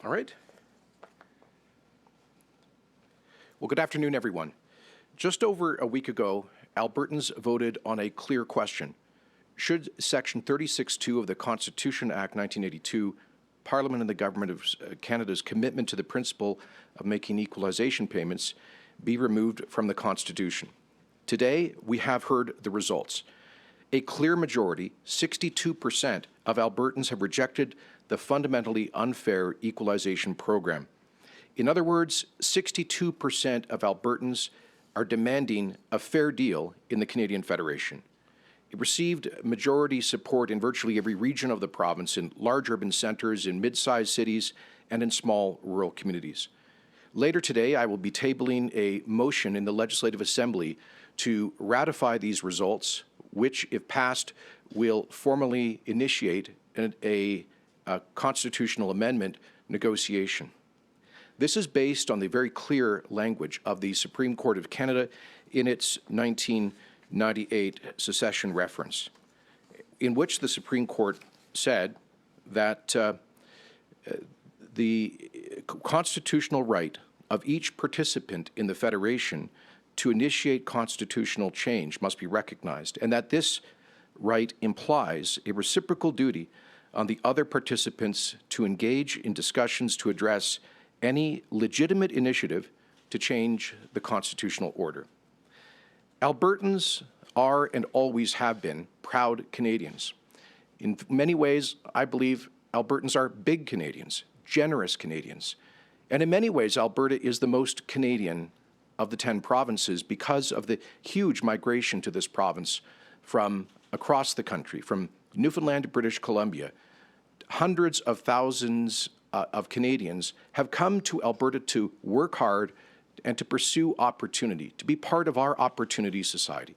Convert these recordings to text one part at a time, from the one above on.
All right. Well, good afternoon, everyone. Just over a week ago, Albertans voted on a clear question. Should Section 36(2) of the Constitution Act 1982, Parliament and the Government of Canada's commitment to the principle of making equalization payments, be removed from the Constitution? Today, we have heard the results. A clear majority, 62% of Albertans have rejected the fundamentally unfair equalization program. In other words, 62% of Albertans are demanding a fair deal in the Canadian Federation. It received majority support in virtually every region of the province, in large urban centres, in mid-sized cities, and in small rural communities. Later today, I will be tabling a motion in the Legislative Assembly to ratify these results, which, if passed, will formally initiate a constitutional amendment negotiation. This is based on the very clear language of the Supreme Court of Canada in its 1998 secession reference, in which the Supreme Court said that the constitutional right of each participant in the Federation to initiate constitutional change must be recognized, and that this right implies a reciprocal duty on the other participants to engage in discussions to address any legitimate initiative to change the constitutional order. Albertans are and always have been proud Canadians. In many ways, I believe Albertans are big Canadians, generous Canadians. And in many ways, Alberta is the most Canadian of the 10 provinces because of the huge migration to this province from across the country, from Newfoundland to British Columbia. Hundreds of thousands of Canadians have come to Alberta to work hard and to pursue opportunity, to be part of our opportunity society.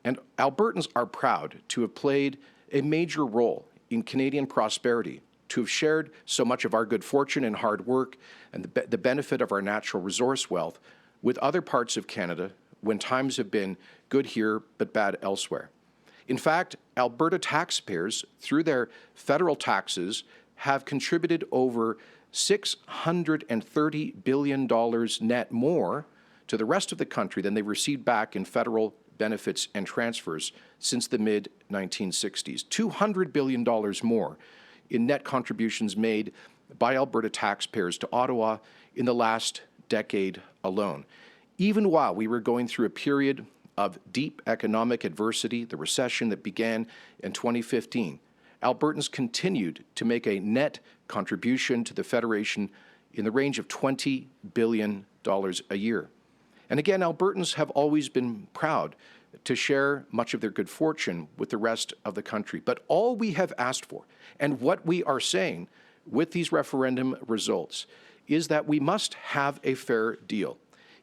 And Albertans are proud to have played a major role in Canadian prosperity, to have shared so much of our good fortune and hard work and the benefit of our natural resource wealth with other parts of Canada when times have been good here but bad elsewhere. In fact, Alberta taxpayers, through their federal taxes, have contributed over $630 billion net more to the rest of the country than they've received back in federal benefits and transfers since the mid-1960s. $200 billion more in net contributions made by Alberta taxpayers to Ottawa in the last decade alone. Even while we were going through a period of deep economic adversity, the recession that began in 2015, Albertans continued to make a net contribution to the Federation in the range of $20 billion a year. And again, Albertans have always been proud to share much of their good fortune with the rest of the country. But all we have asked for, and what we are saying with these referendum results, is that we must have a fair deal.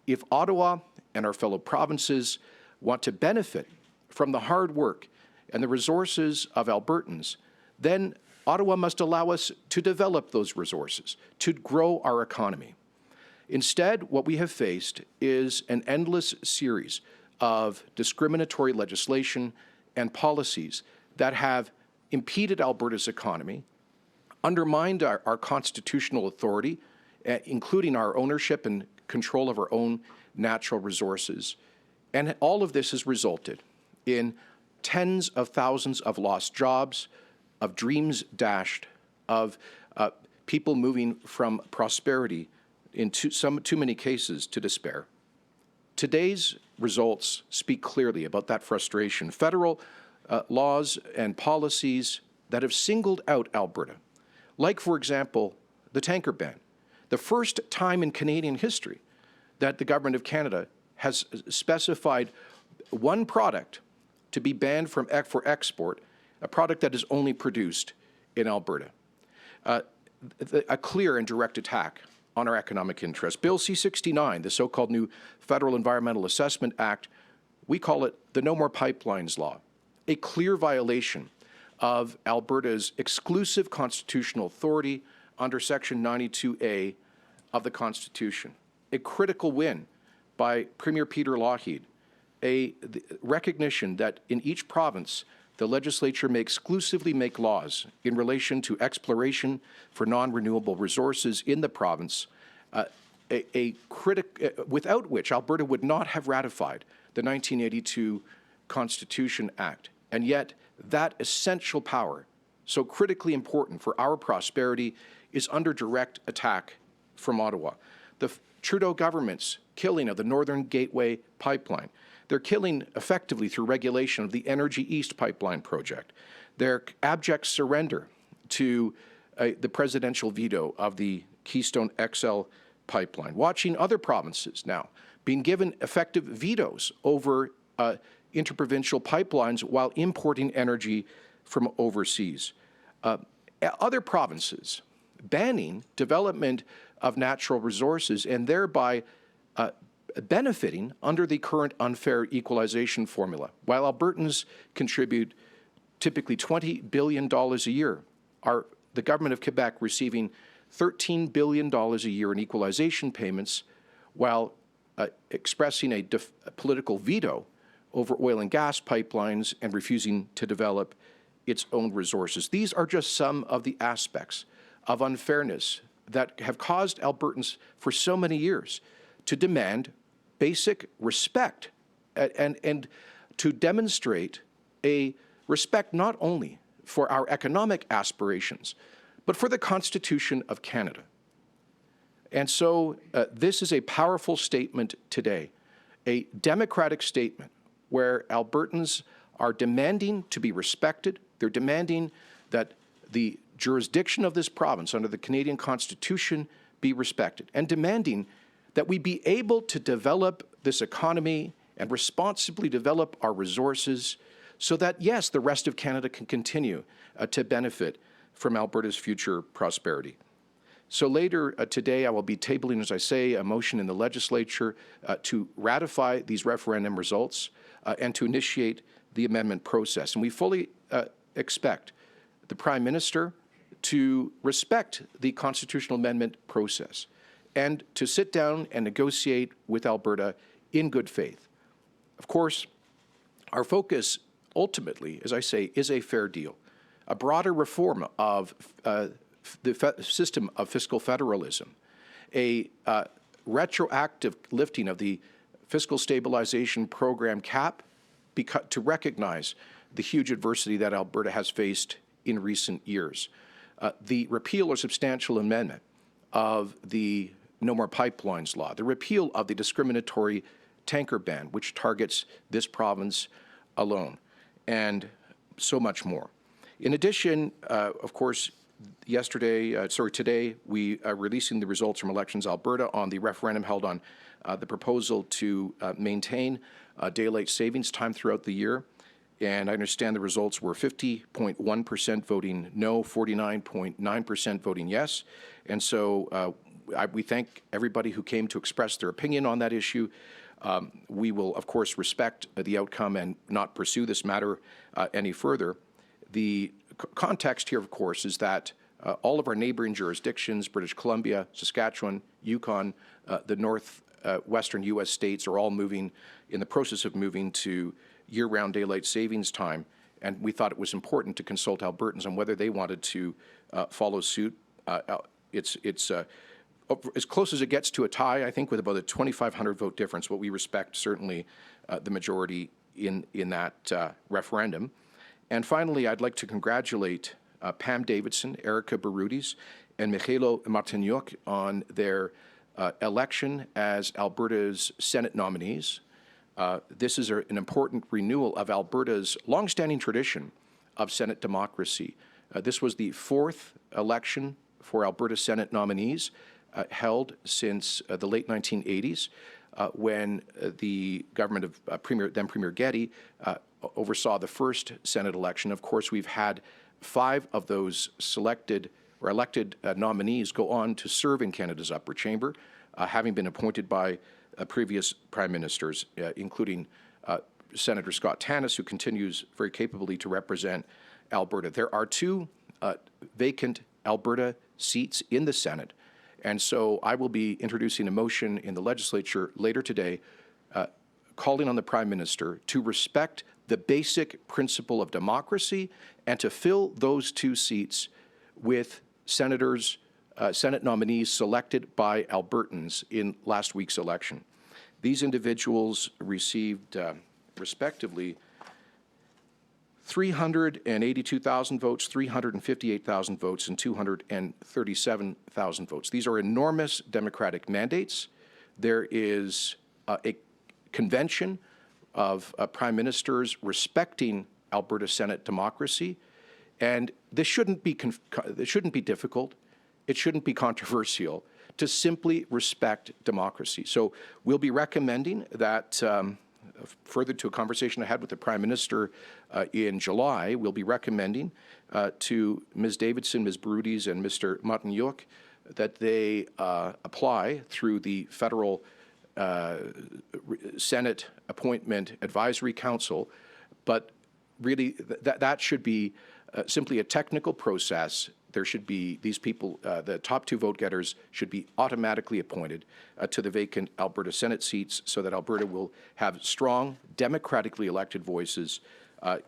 If Ottawa and our fellow provinces want to benefit from the hard work and the resources of Albertans, then Ottawa must allow us to develop those resources, to grow our economy. Instead, what we have faced is an endless series of discriminatory legislation and policies that have impeded Alberta's economy, undermined our constitutional authority, including our ownership and control of our own natural resources. And all of this has resulted in tens of thousands of lost jobs, of dreams dashed, of people moving from prosperity in too many cases to despair. Today's results speak clearly about that frustration. Federal laws and policies that have singled out Alberta, like, for example, the tanker ban, the first time in Canadian history that the Government of Canada has specified one product to be banned for export, a product that is only produced in Alberta. A clear and direct attack on our economic interests. Bill C-69, the so-called new Federal Environmental Assessment Act, we call it the No More Pipelines Law, a clear violation of Alberta's exclusive constitutional authority under Section 92A of the Constitution. A critical win by Premier Peter Lougheed, a recognition that in each province the legislature may exclusively make laws in relation to exploration for non-renewable resources in the province, without which Alberta would not have ratified the 1982 Constitution Act. And yet, that essential power, so critically important for our prosperity, is under direct attack from Ottawa. The Trudeau government's killing of the Northern Gateway pipeline, their killing effectively through regulation of the Energy East pipeline project, their abject surrender to the presidential veto of the Keystone XL pipeline, watching other provinces now being given effective vetoes over interprovincial pipelines while importing energy from overseas. Other provinces banning development of natural resources and thereby benefiting under the current unfair equalization formula. While Albertans contribute typically $20 billion a year, the government of Quebec receiving $13 billion a year in equalization payments while expressing a political veto over oil and gas pipelines and refusing to develop its own resources. These are just some of the aspects of unfairness that have caused Albertans for so many years to demand basic respect and to demonstrate a respect not only for our economic aspirations, but for the Constitution of Canada. And so this is a powerful statement today, a democratic statement where Albertans are demanding to be respected. They're demanding that the jurisdiction of this province under the Canadian Constitution be respected, and demanding that we be able to develop this economy and responsibly develop our resources so that, yes, the rest of Canada can continue to benefit from Alberta's future prosperity. So later today, I will be tabling, as I say, a motion in the legislature to ratify these referendum results and to initiate the amendment process. And we fully expect the Prime Minister to respect the constitutional amendment process and to sit down and negotiate with Alberta in good faith. Of course, our focus ultimately, as I say, is a fair deal, a broader reform of the system of fiscal federalism, a retroactive lifting of the fiscal stabilization program cap to recognize the huge adversity that Alberta has faced in recent years, the repeal or substantial amendment of the No More Pipelines law, the repeal of the discriminatory tanker ban, which targets this province alone, and so much more. In addition, of course, today, we are releasing the results from Elections Alberta on the referendum held on the proposal to maintain daylight savings time throughout the year. And I understand the results were 50.1% voting no, 49.9% voting yes. And so we thank everybody who came to express their opinion on that issue. We will, of course, respect the outcome and not pursue this matter any further. The context here, of course, is that all of our neighboring jurisdictions, British Columbia, Saskatchewan, Yukon, the northwestern U.S. states are all moving, in the process of moving to year-round daylight savings time, and we thought it was important to consult Albertans on whether they wanted to follow suit. It's as close as it gets to a tie, I think, with about a 2,500 vote difference, but we respect certainly the majority in that referendum. And finally, I'd like to congratulate Pam Davidson, Erica Barudis, and Michaelo Martinyuk on their election as Alberta's Senate nominees. This is an important renewal of Alberta's longstanding tradition of Senate democracy. This was the fourth election for Alberta Senate nominees held since the late 1980s, when the government of then Premier Getty oversaw the first Senate election. Of course, we've had 5 of those selected or elected nominees go on to serve in Canada's upper chamber, having been appointed by previous prime ministers, including Senator Scott Tannis, who continues very capably to represent Alberta. There are 2 vacant Alberta seats in the Senate, and so I will be introducing a motion in the legislature later today calling on the Prime Minister to respect the basic principle of democracy and to fill those 2 seats with senators, Senate nominees selected by Albertans in last week's election. These individuals received, respectively, 382,000 votes, 358,000 votes, and 237,000 votes. These are enormous democratic mandates. There is a convention of prime ministers respecting Alberta Senate democracy, and this shouldn't be difficult. It shouldn't be controversial to simply respect democracy. So we'll be recommending that, further to a conversation I had with the Prime Minister in July, we'll be recommending to Ms. Davidson, Ms. Baroudis, and Mr. Martinyuk that they apply through the federal Senate Appointment Advisory Council, but really that should be simply a technical process. There should be these people, the top 2 vote getters should be automatically appointed to the vacant Alberta Senate seats so that Alberta will have strong, democratically elected voices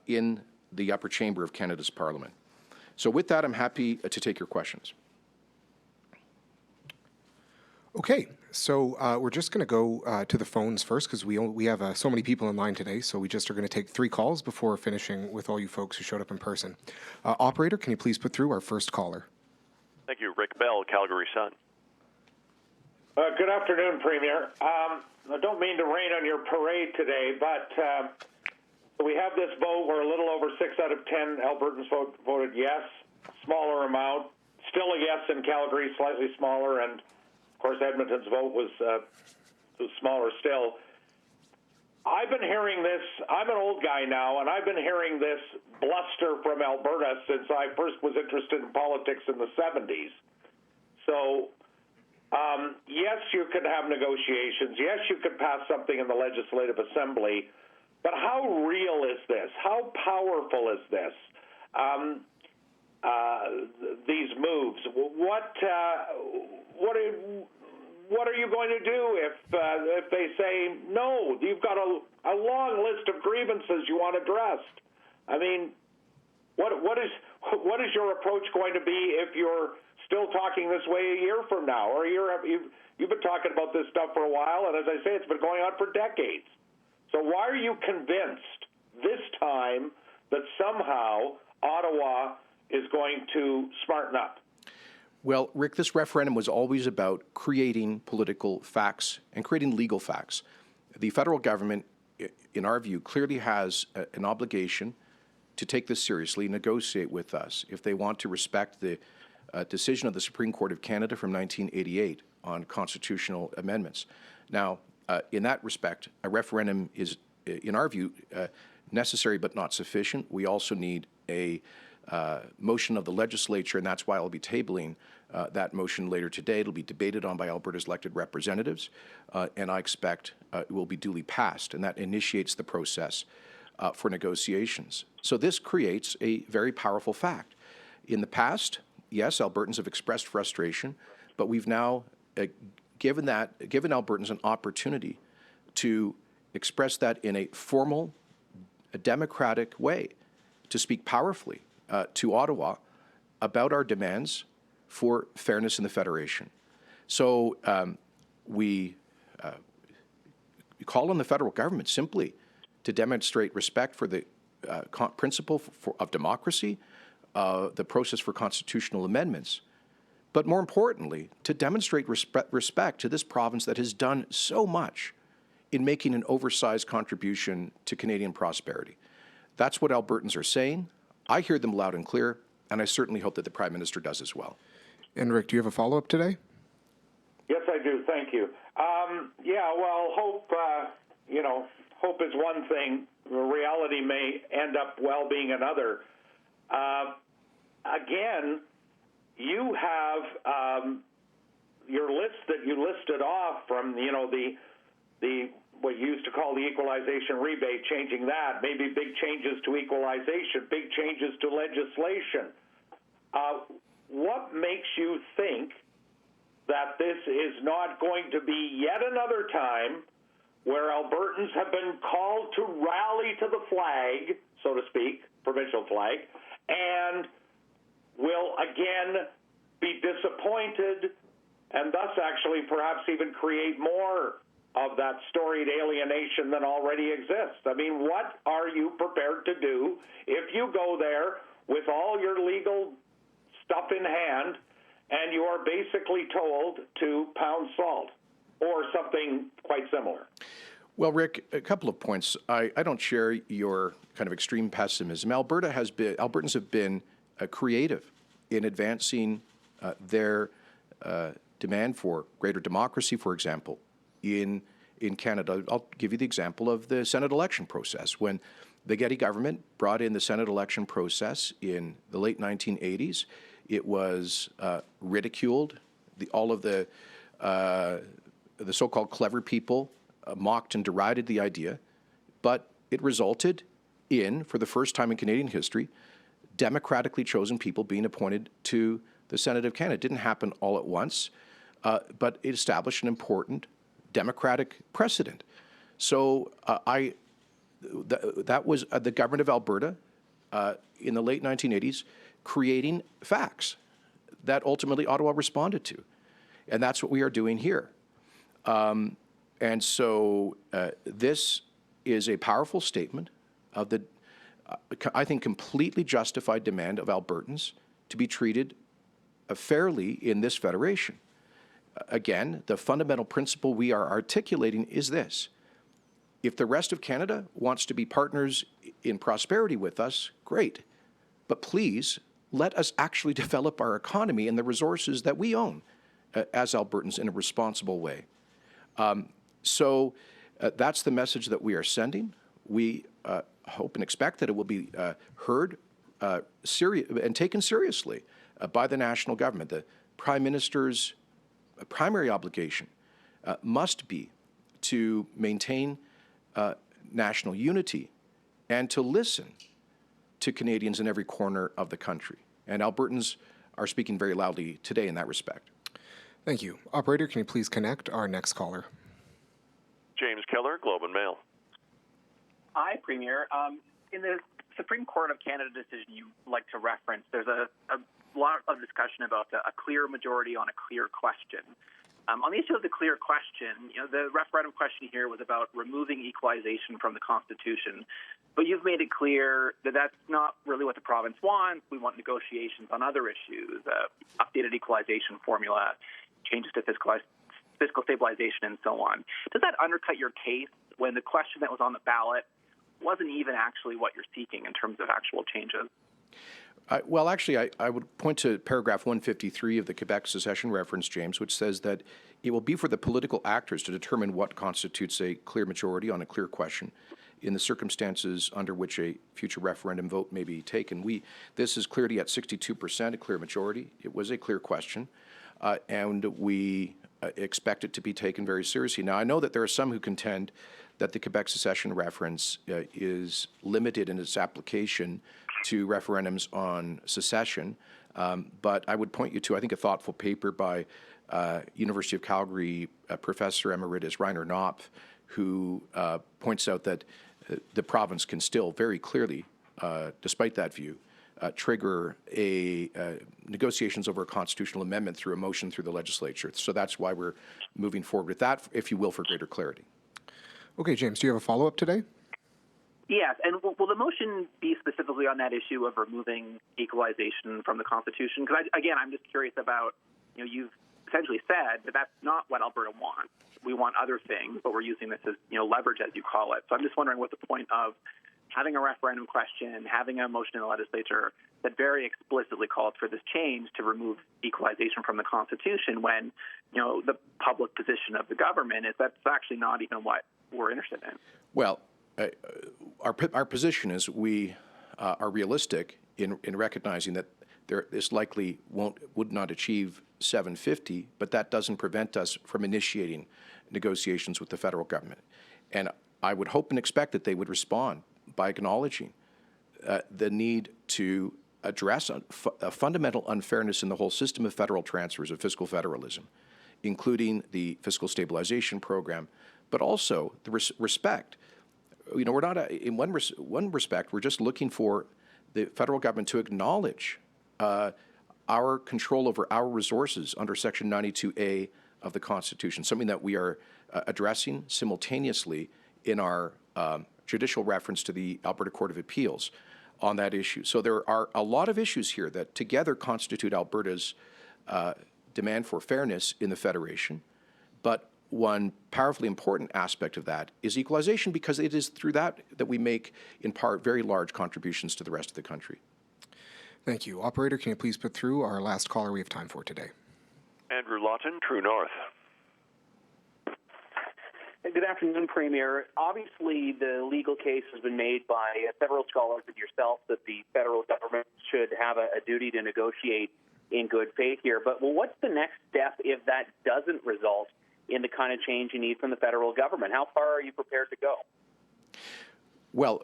in the upper chamber of Canada's Parliament. So with that, I'm happy to take your questions. Okay, so we're just going to go to the phones first because we have so many people in line today, so we just are going to take 3 calls before finishing with all you folks who showed up in person. Operator, can you please put through our first caller? Thank you. Rick Bell, Calgary Sun. Good afternoon, Premier. I don't mean to rain on your parade today, but we have this vote where a little over 6 out of 10 Albertans voted yes, smaller amount, still a yes in Calgary, slightly smaller, and of course, Edmonton's vote was smaller still. I've been hearing this. I'm an old guy now, and I've been hearing this bluster from Alberta since I first was interested in politics in the 70s. So, yes, you could have negotiations. Yes, you could pass something in the Legislative Assembly. But how real is this? How powerful is this? These moves. What are you going to do if they say no? You've got a long list of grievances you want addressed. I mean, what is your approach going to be if you're still talking this way a year from now, or you've been talking about this stuff for a while, and as I say, it's been going on for decades. So why are you convinced this time that somehow Ottawa is going to smarten up? Well, Rick, this referendum was always about creating political facts and creating legal facts. The federal government, in our view, clearly has an obligation to take this seriously, negotiate with us if they want to respect the decision of the Supreme Court of Canada from 1988 on constitutional amendments. Now, in that respect, a referendum is, in our view, necessary but not sufficient. We also need a motion of the legislature, and that's why I'll be tabling that motion later today. It'll be debated on by Alberta's elected representatives, and I expect it will be duly passed, and that initiates the process for negotiations. So this creates a very powerful fact. In the past, yes, Albertans have expressed frustration, but we've now given Albertans an opportunity to express that in a formal, a democratic way, to speak powerfully to Ottawa about our demands for fairness in the Federation. So we call on the federal government simply to demonstrate respect for the principle of democracy, the process for constitutional amendments, but more importantly, to demonstrate respect to this province that has done so much in making an oversized contribution to Canadian prosperity. That's what Albertans are saying. I hear them loud and clear, and I certainly hope that the Prime Minister does as well. And Rick, do you have a follow-up today? Yes, I do. Thank you. Hope is one thing. Reality may end up well being another. Again, you have your list that you listed off from, the what you used to call the equalization rebate, changing that, maybe big changes to equalization, big changes to legislation. What makes you think that this is not going to be yet another time where Albertans have been called to rally to the flag, so to speak, provincial flag, and will again be disappointed and thus actually perhaps even create more of that storied alienation that already exists. I mean, what are you prepared to do if you go there with all your legal stuff in hand and you are basically told to pound salt or something quite similar? Well, Rick, a couple of points. I don't share your kind of extreme pessimism. Albertans have been creative in advancing their demand for greater democracy, for example, in Canada. I'll give you the example of the Senate election process. When the Kenney government brought in the Senate election process in the late 1980s, it was ridiculed. All of the so-called clever people mocked and derided the idea, but it resulted in, for the first time in Canadian history, democratically chosen people being appointed to the Senate of Canada. It didn't happen all at once, but it established an important democratic precedent. So that was the government of Alberta in the late 1980s creating facts that ultimately Ottawa responded to. And that's what we are doing here. And so this is a powerful statement of the, I think, completely justified demand of Albertans to be treated fairly in this federation. Again, the fundamental principle we are articulating is this. If the rest of Canada wants to be partners in prosperity with us, great. But please, let us actually develop our economy and the resources that we own as Albertans in a responsible way. So that's the message that we are sending. We hope and expect that it will be heard and taken seriously by the national government. The Prime Minister's primary obligation must be to maintain national unity and to listen to Canadians in every corner of the country. And Albertans are speaking very loudly today in that respect. Thank you. Operator, can you please connect our next caller? James Keller, Globe and Mail. Hi, Premier. In the Supreme Court of Canada decision you like to reference, there's a lot of discussion about a clear majority on a clear question. On the issue of the clear question, the referendum question here was about removing equalization from the Constitution. But you've made it clear that that's not really what the province wants. We want negotiations on other issues, updated equalization formula, changes to fiscal stabilization, and so on. Does that undercut your case when the question that was on the ballot wasn't even actually what you're seeking in terms of actual changes? Well, actually, I would point to paragraph 153 of the Quebec secession reference, James, which says that it will be for the political actors to determine what constitutes a clear majority on a clear question in the circumstances under which a future referendum vote may be taken. This is clearly at 62%, a clear majority. It was a clear question, and we expect it to be taken very seriously. Now, I know that there are some who contend that the Quebec secession reference is limited in its application to referendums on secession, but I would point you to, I think, a thoughtful paper by University of Calgary Professor Emeritus Rainer Knopf, who points out that the province can still very clearly, despite that view, trigger negotiations over a constitutional amendment through a motion through the legislature. So that's why we're moving forward with that, if you will, for greater clarity. Okay, James, do you have a follow-up today? Yes, and will the motion be specifically on that issue of removing equalization from the Constitution? Because, I'm just curious about, you've essentially said that that's not what Alberta wants. We want other things, but we're using this as, leverage, as you call it. So I'm just wondering what the point of having a referendum question, having a motion in the legislature that very explicitly called for this change to remove equalization from the Constitution when, the public position of the government is that's actually not even what we're interested in. Well, our position is we are realistic in recognizing that this likely would not achieve 750, but that doesn't prevent us from initiating negotiations with the federal government. And I would hope and expect that they would respond by acknowledging the need to address a fundamental unfairness in the whole system of federal transfers, of fiscal federalism, including the fiscal stabilization program, but also the respect. You know, we're not, in one respect, we're just looking for the federal government to acknowledge our control over our resources under Section 92A of the Constitution, something that we are addressing simultaneously in our judicial reference to the Alberta Court of Appeals on that issue. So there are a lot of issues here that together constitute Alberta's demand for fairness in the Federation, but one powerfully important aspect of that is equalization, because it is through that that we make, in part, very large contributions to the rest of the country. Thank you. Operator, can you please put through our last caller we have time for today? Andrew Lawton, True North. Good afternoon, Premier. Obviously, the legal case has been made by several scholars and yourself that the federal government should have a duty to negotiate in good faith here. But what's the next step if that doesn't result in the kind of change you need from the federal government? How far are you prepared to go? Well,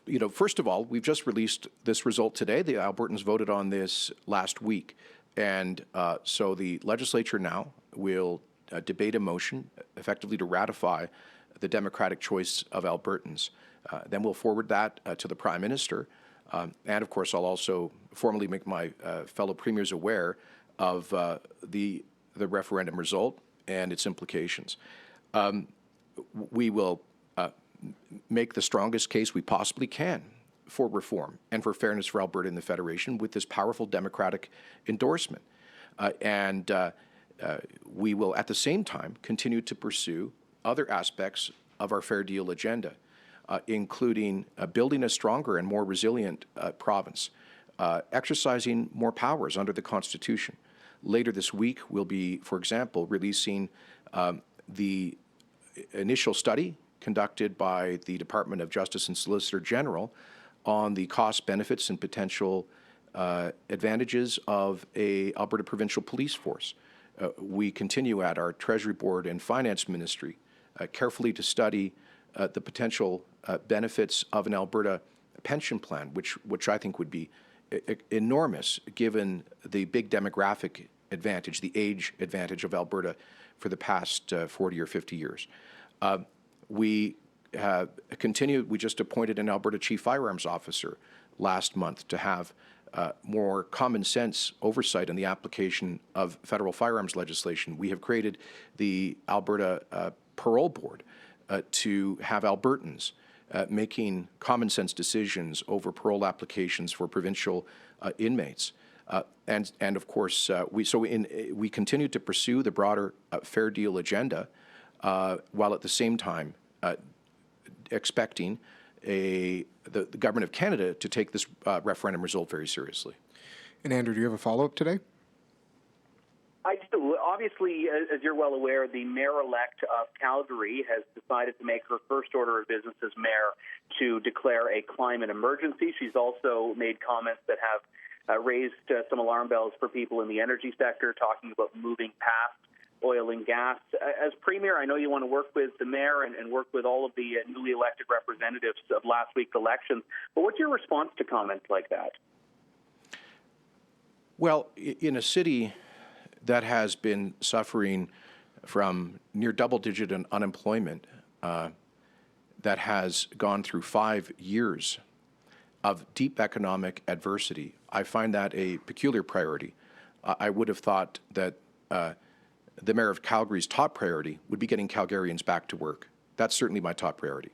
you know, first of all, we've just released this result today. The Albertans voted on this last week. And so the legislature now will debate a motion effectively to ratify the democratic choice of Albertans. Then we'll forward that to the Prime Minister. And of course, I'll also formally make my fellow premiers aware of the referendum result and its implications. We will make the strongest case we possibly can for reform and for fairness for Alberta in the Federation with this powerful democratic endorsement. We will, at the same time, continue to pursue other aspects of our Fair Deal agenda, including building a stronger and more resilient province, exercising more powers under the Constitution. Later this week, we'll be, for example, releasing the initial study conducted by the Department of Justice and Solicitor General on the costs, benefits, and potential advantages of a Alberta provincial police force. We continue at our Treasury Board and Finance Ministry carefully to study the potential benefits of an Alberta pension plan, which I think would be enormous given the big demographic advantage, the age advantage of Alberta for the past 40 or 50 years. We just appointed an Alberta Chief Firearms Officer last month to have more common sense oversight in the application of federal firearms legislation. We have created the Alberta Parole Board to have Albertans making common sense decisions over parole applications for provincial inmates. And of course, we continue to pursue the broader Fair Deal agenda while at the same time expecting the Government of Canada to take this referendum result very seriously. And Andrew, do you have a follow-up today? I do. Obviously, as you're well aware, the mayor-elect of Calgary has decided to make her first order of business as mayor to declare a climate emergency. She's also made comments that have raised some alarm bells for people in the energy sector, talking about moving past oil and gas. As Premier, I know you want to work with the mayor and work with all of the newly elected representatives of last week's elections, but what's your response to comments like that? Well, in a city that has been suffering from near double-digit unemployment, that has gone through 5 years of deep economic adversity, I find that a peculiar priority. I would have thought that the Mayor of Calgary's top priority would be getting Calgarians back to work. That's certainly my top priority.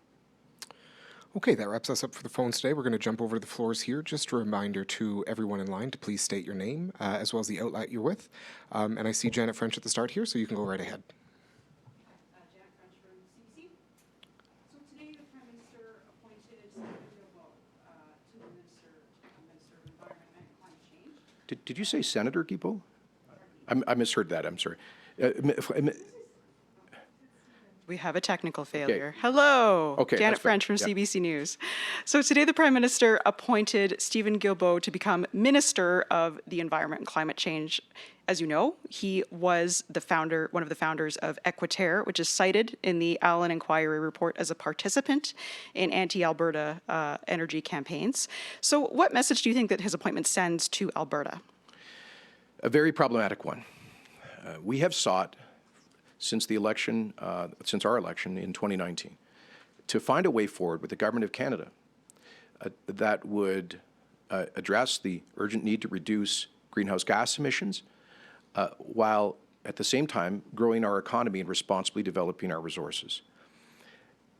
Okay, that wraps us up for the phones today. We're going to jump over to the floors here. Just a reminder to everyone in line to please state your name as well as the outlet you're with. And I see Janet French at the start here, so you can go right ahead. Janet French from CBC. So today the Prime Minister appointed Stephen Guilbeault to the Minister of Environment and Climate Change. Did you say Senator Guilbeault? I misheard that. I'm sorry. We have a technical failure. Okay. Hello, okay, Janet French from CBC News. So today the Prime Minister appointed Stephen Guilbeault to become Minister of the Environment and Climate Change. As you know, he was one of the founders of Equiterre, which is cited in the Allen Inquiry report as a participant in anti-Alberta energy campaigns. So what message do you think that his appointment sends to Alberta? A very problematic one. we have sought, since the election, since our election in 2019, to find a way forward with the Government of Canada that would address the urgent need to reduce greenhouse gas emissions while at the same time growing our economy and responsibly developing our resources.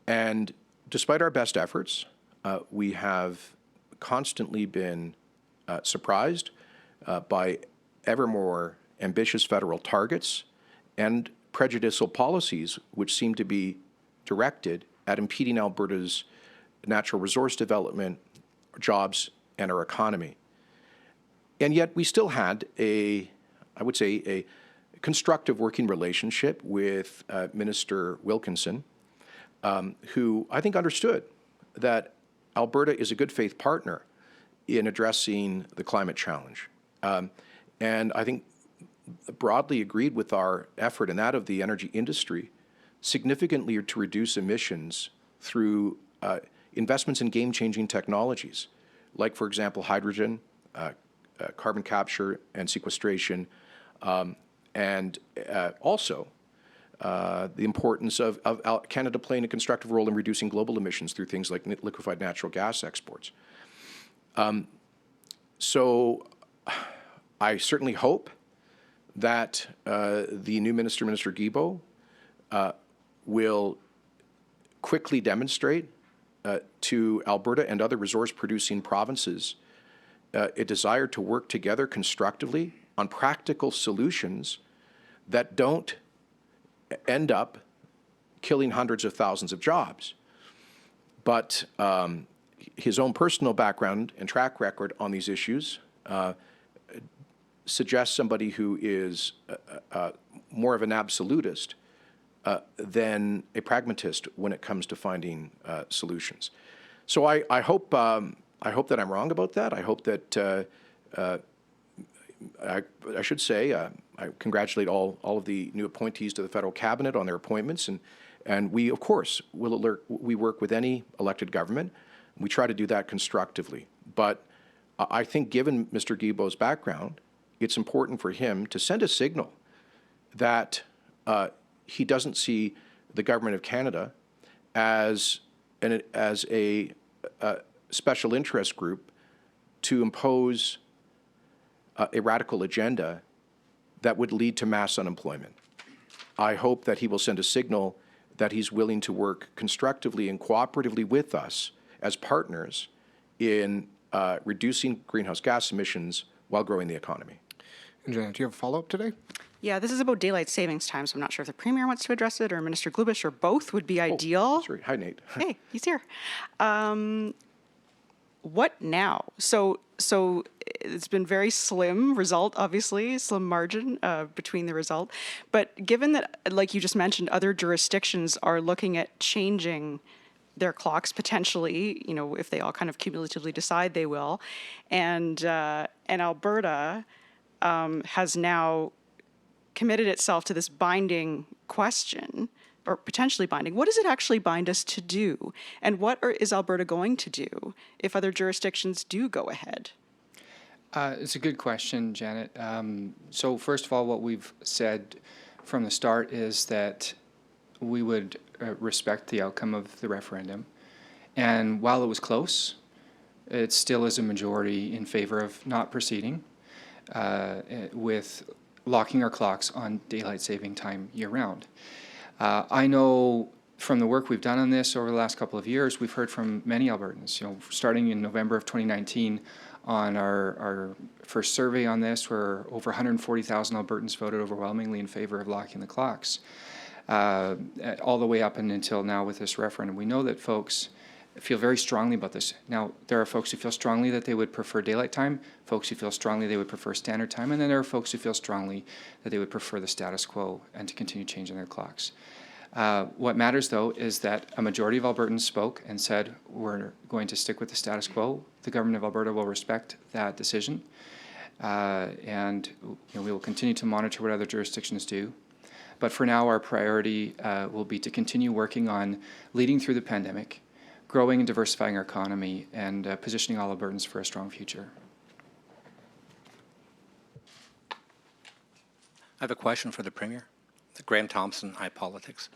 And despite our best efforts, we have constantly been surprised by ever more ambitious federal targets and prejudicial policies which seem to be directed at impeding Alberta's natural resource development, jobs, and our economy. And yet we still had I would say, a constructive working relationship with Minister Wilkinson, who I think understood that Alberta is a good faith partner in addressing the climate challenge. And I think broadly agreed with our effort and that of the energy industry significantly to reduce emissions through investments in game-changing technologies, like, for example, hydrogen, carbon capture and sequestration, and also the importance of Canada playing a constructive role in reducing global emissions through things like liquefied natural gas exports. So I certainly hope that the new Minister Guilbeault, will quickly demonstrate to Alberta and other resource-producing provinces a desire to work together constructively on practical solutions that don't end up killing hundreds of thousands of jobs. But his own personal background and track record on these issues suggests somebody who is more of an absolutist than a pragmatist when it comes to finding solutions. So I hope that I'm wrong about that. I hope that I should say I congratulate all of the new appointees to the federal cabinet on their appointments, and we of course we work with any elected government. We try to do that constructively. But I think given Mr. Guilbeault's background, it's important for him to send a signal that he doesn't see the Government of Canada as a special interest group to impose a radical agenda that would lead to mass unemployment. I hope that he will send a signal that he's willing to work constructively and cooperatively with us as partners in reducing greenhouse gas emissions while growing the economy. And Janet, do you have a follow-up today? Yeah, this is about daylight savings time, so I'm not sure if the Premier wants to address it or Minister Glubish or both would be ideal. Sorry. Hi, Nate. Hey, he's here. What now? So it's been very slim result, obviously, slim margin between the result. But given that, like you just mentioned, other jurisdictions are looking at changing their clocks potentially, you know, if they all kind of cumulatively decide they will, and Alberta has now committed itself to this binding question, or potentially binding. What does it actually bind us to do? And what is Alberta going to do if other jurisdictions do go ahead? It's a good question, Janet. So first of all, what we've said from the start is that we would respect the outcome of the referendum. And while it was close, it still is a majority in favor of not proceeding with locking our clocks on daylight saving time year-round. I know from the work we've done on this over the last couple of years, we've heard from many Albertans, you know, starting in November of 2019 on our first survey on this, where over 140,000 Albertans voted overwhelmingly in favor of locking the clocks, all the way up and until now with this referendum. We know that folks feel very strongly about this. Now, there are folks who feel strongly that they would prefer daylight time, folks who feel strongly they would prefer standard time, and then there are folks who feel strongly that they would prefer the status quo and to continue changing their clocks. What matters, though, is that a majority of Albertans spoke and said, we're going to stick with the status quo. The government of Alberta will respect that decision. And you know, we will continue to monitor what other jurisdictions do. But for now, our priority will be to continue working on leading through the pandemic, growing and diversifying our economy, and positioning all Albertans for a strong future. I have a question for the Premier. Graham Thompson, iPolitics.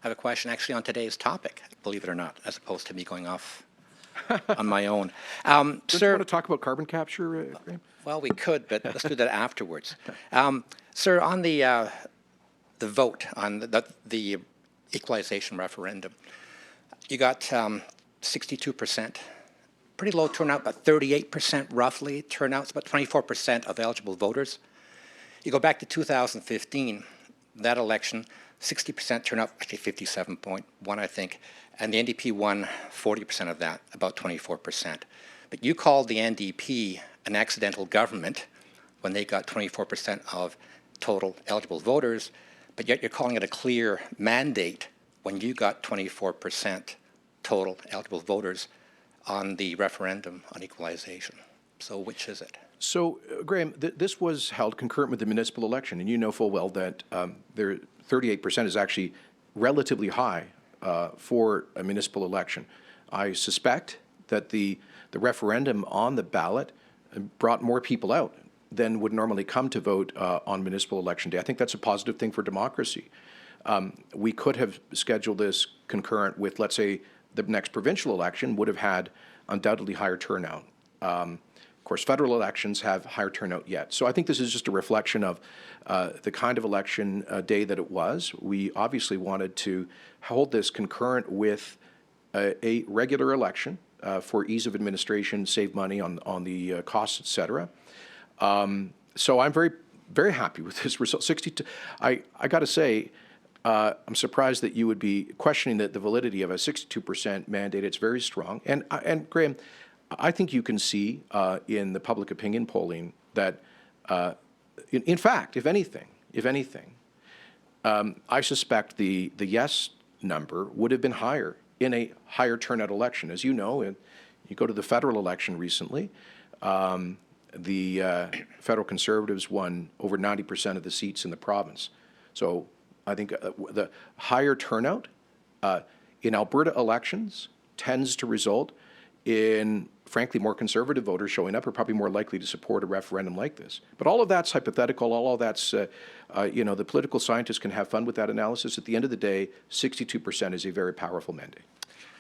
I have a question actually on today's topic, believe it or not, as opposed to me going off on my own. Don't Sir, you want to talk about carbon capture, Graham? well, we could, but let's do that afterwards. Sir, on the vote on the equalization referendum, you got 62%, pretty low turnout, about 38% roughly turnout. It's about 24% of eligible voters. You go back to 2015, that election, 60% turnout, actually 57.1, I think, and the NDP won 40% of that, about 24%. But you called the NDP an accidental government when they got 24% of total eligible voters, but yet you're calling it a clear mandate when you got 24% total eligible voters on the referendum on equalization. So which is it? So, Graham, this was held concurrent with the municipal election, and you know full well that 38% is actually relatively high for a municipal election. I suspect that the referendum on the ballot brought more people out than would normally come to vote on municipal election day. I think that's a positive thing for democracy. We could have scheduled this concurrent with, let's say, the next provincial election would have had undoubtedly higher turnout. Of course, federal elections have higher turnout yet. So I think this is just a reflection of the kind of election day that it was. We obviously wanted to hold this concurrent with a regular election for ease of administration, save money on the costs, et cetera. So I'm very, very happy with this result. 62. I got to say, I'm surprised that you would be questioning the validity of a 62% mandate. It's very strong. And Graham, I think you can see in the public opinion polling that, in fact, if anything, I suspect the yes number would have been higher in a higher turnout election. As you know, you go to the federal election recently, the federal Conservatives won over 90% of the seats in the province. So I think the higher turnout in Alberta elections tends to result in, frankly, more conservative voters showing up are probably more likely to support a referendum like this. But all of that's hypothetical. All of that's, the political scientists can have fun with that analysis. At the end of the day, 62% is a very powerful mandate.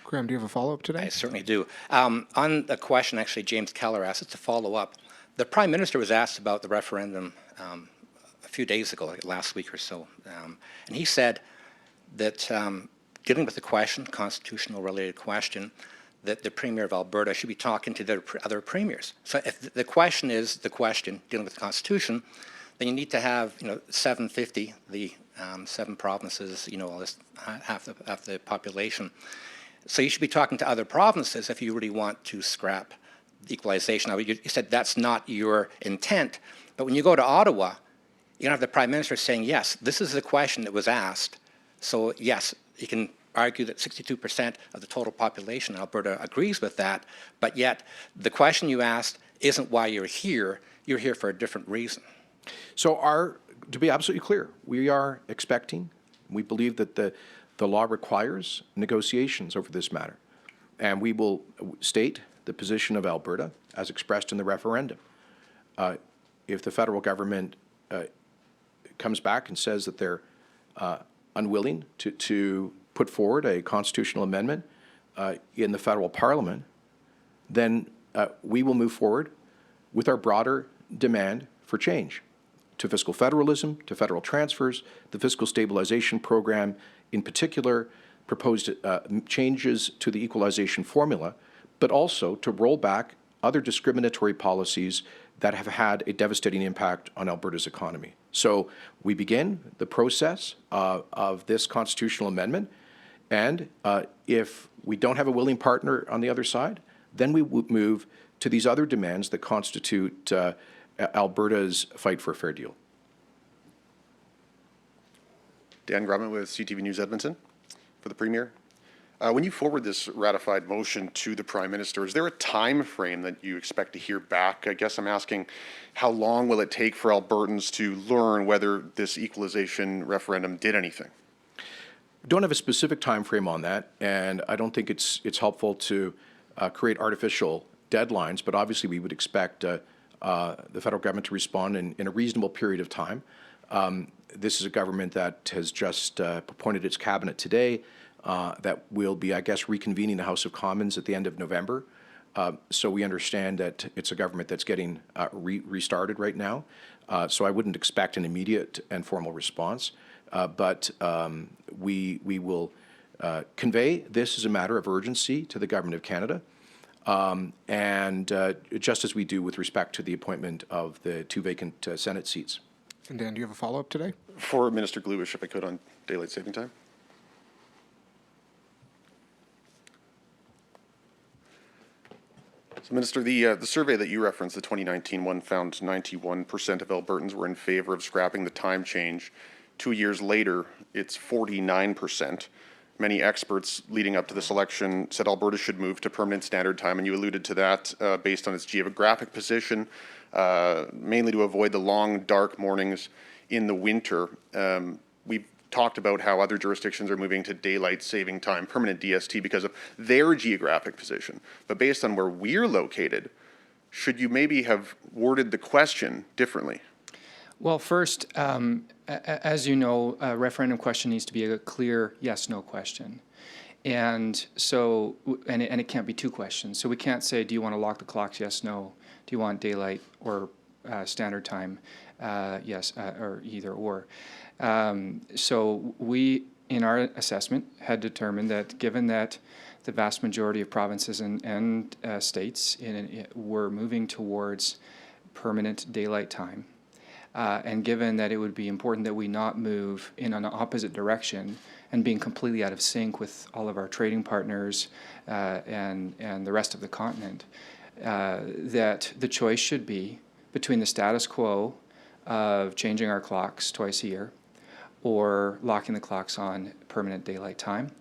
Graham, do you have a follow-up today? I certainly do. On the question, actually, James Keller asked, it's a follow-up. The Prime Minister was asked about the referendum a few days ago, like last week or so, and he said that dealing with the question, constitutional-related question, that the Premier of Alberta should be talking to the other premiers. So if the question is the question dealing with the Constitution, then you need to have 750, the 7 provinces, half the population. So you should be talking to other provinces if you really want to scrap the equalization. Now, you said that's not your intent, but when you go to Ottawa, you have the Prime Minister saying, yes, this is the question that was asked. So yes, you can argue that 62% of the total population in Alberta agrees with that, but yet the question you asked isn't why you're here for a different reason. So to be absolutely clear, we are expecting, we believe that the law requires negotiations over this matter, and we will state the position of Alberta as expressed in the referendum. If the federal government comes back and says that they're unwilling to put forward a constitutional amendment in the federal parliament, then we will move forward with our broader demand for change to fiscal federalism, to federal transfers, the fiscal stabilization program, in particular, proposed changes to the equalization formula, but also to roll back other discriminatory policies that have had a devastating impact on Alberta's economy. So we begin the process of this constitutional amendment, and if we don't have a willing partner on the other side, then we will move to these other demands that constitute Alberta's fight for a fair deal. Dan Grumman with CTV News Edmonton for the Premier. When you forward this ratified motion to the Prime Minister, is there a time frame that you expect to hear back? I guess I'm asking, how long will it take for Albertans to learn whether this equalization referendum did anything? Don't have a specific time frame on that, and I don't think it's helpful to create artificial deadlines, but obviously we would expect the federal government to respond in a reasonable period of time. This is a government that has just appointed its cabinet today, that will be, I guess, reconvening the House of Commons at the end of November. So we understand that it's a government that's getting restarted right now. So I wouldn't expect an immediate and formal response. But we will convey this as a matter of urgency to the Government of Canada, and just as we do with respect to the appointment of the 2 vacant Senate seats. And Dan, do you have a follow-up today? For Minister Gluish, if I could, on daylight saving time. So, Minister, the survey that you referenced, the 2019 one, found 91% of Albertans were in favor of scrapping the time change. 2 years later, it's 49%. Many experts leading up to this election said Alberta should move to permanent standard time, and you alluded to that based on its geographic position, mainly to avoid the long, dark mornings in the winter. We've talked about how other jurisdictions are moving to daylight saving time, permanent DST, because of their geographic position. But based on where we're located, should you maybe have worded the question differently? Well, first, as you know, a referendum question needs to be a clear yes/no question. And so, and it can't be two questions. So we can't say, do you want to lock the clocks, yes, no? Do you want daylight or standard time, yes, or either or? So we, in our assessment, had determined that given that the vast majority of provinces and states were moving towards permanent daylight time, and given that it would be important that we not move in an opposite direction and being completely out of sync with all of our trading partners and the rest of the continent, that the choice should be between the status quo of changing our clocks twice a year or locking the clocks on permanent daylight time.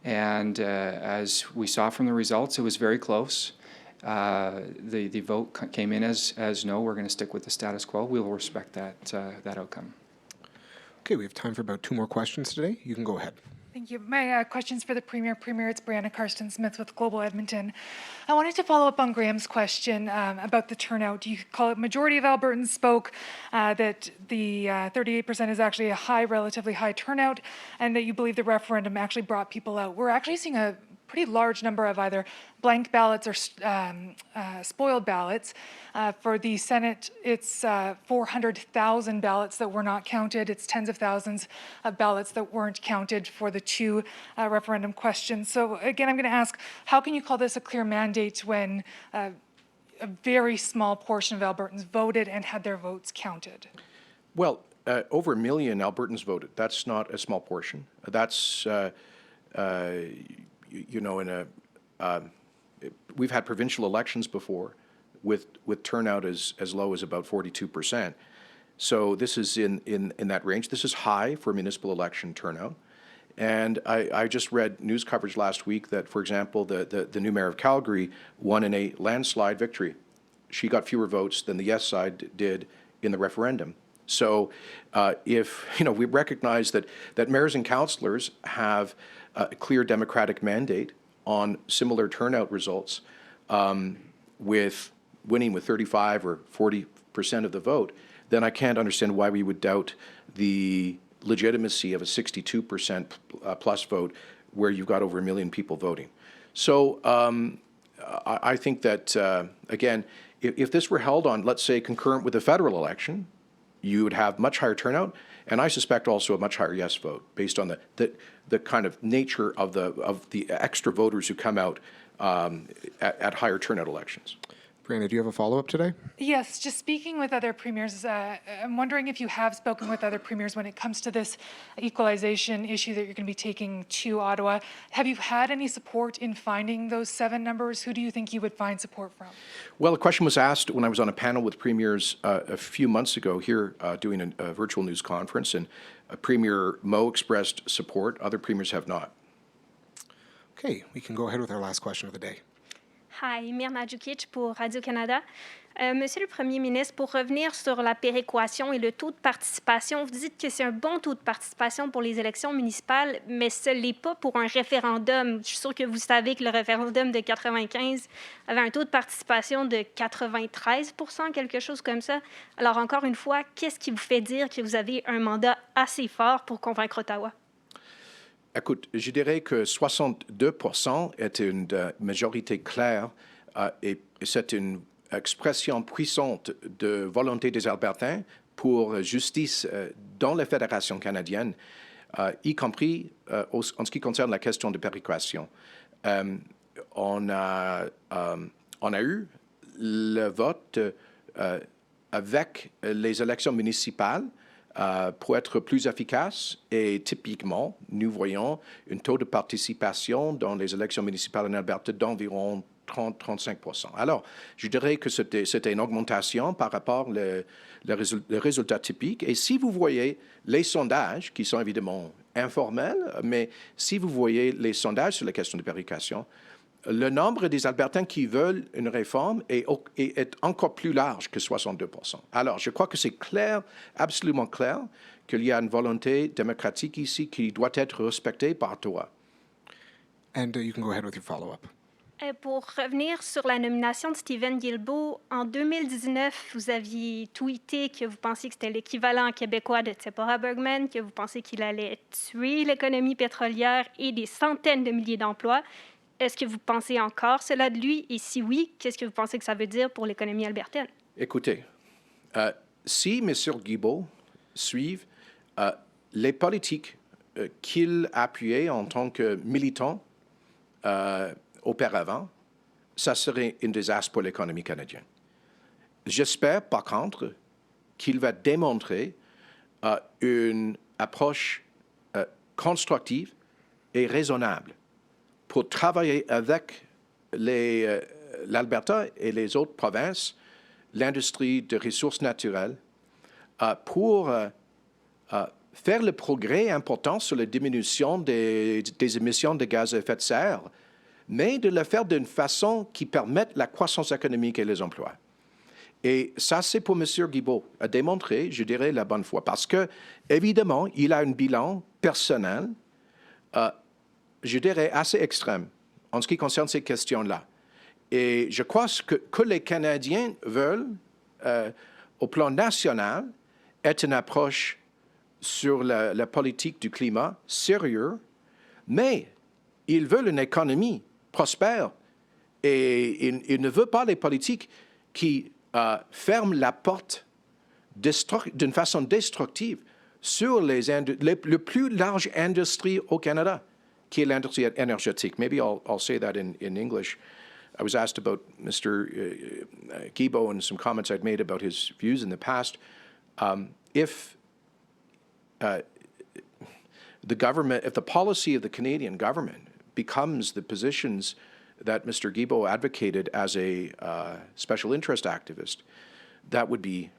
And as we saw from the results, it was very close. The vote came in as no, we're going to stick with the status quo. We will respect that outcome. Okay, we have time for about 2 more questions today. You can go ahead. Thank you. My question's for the Premier. Premier, it's Brianna Karsten-Smith with Global Edmonton. I wanted to follow up on Graham's question about the turnout. You call it majority of Albertans spoke that the 38% is actually a relatively high turnout, and that you believe the referendum actually brought people out. We're actually seeing a pretty large number of either blank ballots or spoiled ballots. For the Senate, it's 400,000 ballots that were not counted. It's tens of thousands of ballots that weren't counted for the 2 referendum questions. So again, I'm going to ask, how can you call this a clear mandate when a very small portion of Albertans voted and had their votes counted? Well, over 1 million Albertans voted. That's not a small portion. That's we've had provincial elections before with turnout as low as about 42%. So this is in that range. This is high for municipal election turnout. And I just read news coverage last week that, for example, the new mayor of Calgary won in a landslide victory. She got fewer votes than the yes side did in the referendum. So if, we recognize that mayors and councillors have a clear democratic mandate on similar turnout results, with winning with 35 or 40% of the vote, then I can't understand why we would doubt the legitimacy of a 62% plus vote where you've got over 1 million people voting. So I think that, again, if this were held on, let's say, concurrent with the federal election, you would have much higher turnout, and I suspect also a much higher yes vote based on the kind of nature of the extra voters who come out at higher turnout elections. Brianna, do you have a follow-up today? Yes, just speaking with other premiers, I'm wondering if you have spoken with other premiers when it comes to this equalization issue that you're going to be taking to Ottawa. Have you had any support in finding those 7 numbers? Who do you think you would find support from? Well, a question was asked when I was on a panel with premiers a few months ago here doing a virtual news conference, and Premier Moe expressed support. Other premiers have not. Okay, we can go ahead with our last question of the day. Hi, Mirna Djukic pour Radio-Canada. Monsieur le Premier ministre, pour revenir sur la péréquation et le taux de participation, vous dites que c'est un bon taux de participation pour les élections municipales, mais ce n'est pas pour un référendum. Je suis sûre que vous savez que le référendum de 95 avait un taux de participation de 93 %, quelque chose comme ça. Alors, encore une fois, qu'est-ce qui vous fait dire que vous avez un mandat assez fort pour convaincre Ottawa? Écoute, je dirais que 62 % est une majorité claire et c'est une expression puissante de volonté des Albertains pour justice dans la Fédération canadienne, y compris en ce qui concerne la question de péréquation. On a eu le vote avec les élections municipales pour être plus efficace et typiquement, nous voyons un taux de participation dans les élections municipales en Alberta d'environ 30-35 %. Alors, je dirais que c'était une augmentation par rapport au résultat typique. Et si vous voyez les sondages, qui sont évidemment informels, mais si vous voyez les sondages sur la question de péréquation, le nombre des Albertains qui veulent une réforme est encore plus large que 62 %. Alors, je crois que c'est clair, absolument clair, qu'il y a une volonté démocratique ici qui doit être respectée par Ottawa. And you can go ahead with your follow-up. Pour revenir sur la nomination de Stephen Guilbeault, en 2019, vous aviez tweeté que vous pensiez que c'était l'équivalent québécois de Tsepora Bergman, que vous pensiez qu'il allait tuer l'économie pétrolière et des centaines de milliers d'emplois. Est-ce que vous pensez encore cela de lui? Et si oui, qu'est-ce que vous pensez que ça veut dire pour l'économie albertaine? Écoutez, si M. Guilbeault suit les politiques qu'il appuyait en tant que militant auparavant, ça serait un désastre pour l'économie canadienne. J'espère, par contre, qu'il va démontrer une approche constructive et raisonnable pour travailler avec l'Alberta et les autres provinces, l'industrie de ressources naturelles, pour faire le progrès important sur la diminution des émissions de gaz à effet de serre, mais de le faire d'une façon qui permette la croissance économique et les emplois. Et ça, c'est pour M. Guilbeault à démontrer, je dirais, la bonne foi. Parce que, évidemment, il a un bilan personnel, je dirais, assez extrême en ce qui concerne ces questions-là. Et je crois que les Canadiens veulent, au plan national, est une approche sur la politique du climat sérieux, mais ils veulent une économie prospère et ils ne veulent pas les politiques qui ferment la porte d'une façon destructive sur le plus large industrie au Canada, qui est l'industrie énergétique. Maybe I'll say that in English. I was asked about Mr. Guilbeault and some comments I'd made about his views in the past. If the policy of the Canadian government becomes the positions that Mr. Guilbeault advocated as a special interest activist, that would be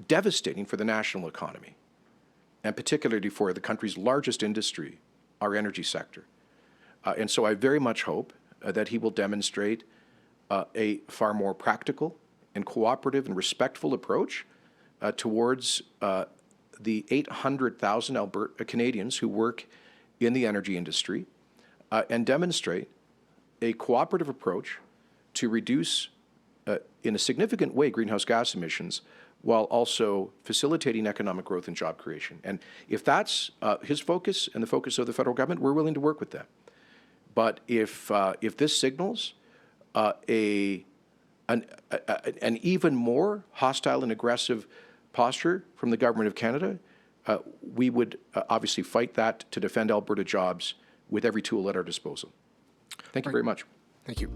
devastating for the national economy, and particularly for the country's largest industry, our energy sector. And so I very much hope that he will demonstrate a far more practical and cooperative and respectful approach towards the 800,000 Canadians who work in the energy industry, and demonstrate a cooperative approach to reduce, in a significant way, greenhouse gas emissions, while also facilitating economic growth and job creation. And if that's his focus and the focus of the federal government, we're willing to work with them. But if this signals an even more hostile and aggressive posture from the Government of Canada, we would obviously fight that to defend Alberta jobs with every tool at our disposal. Thank you very much. Thank you.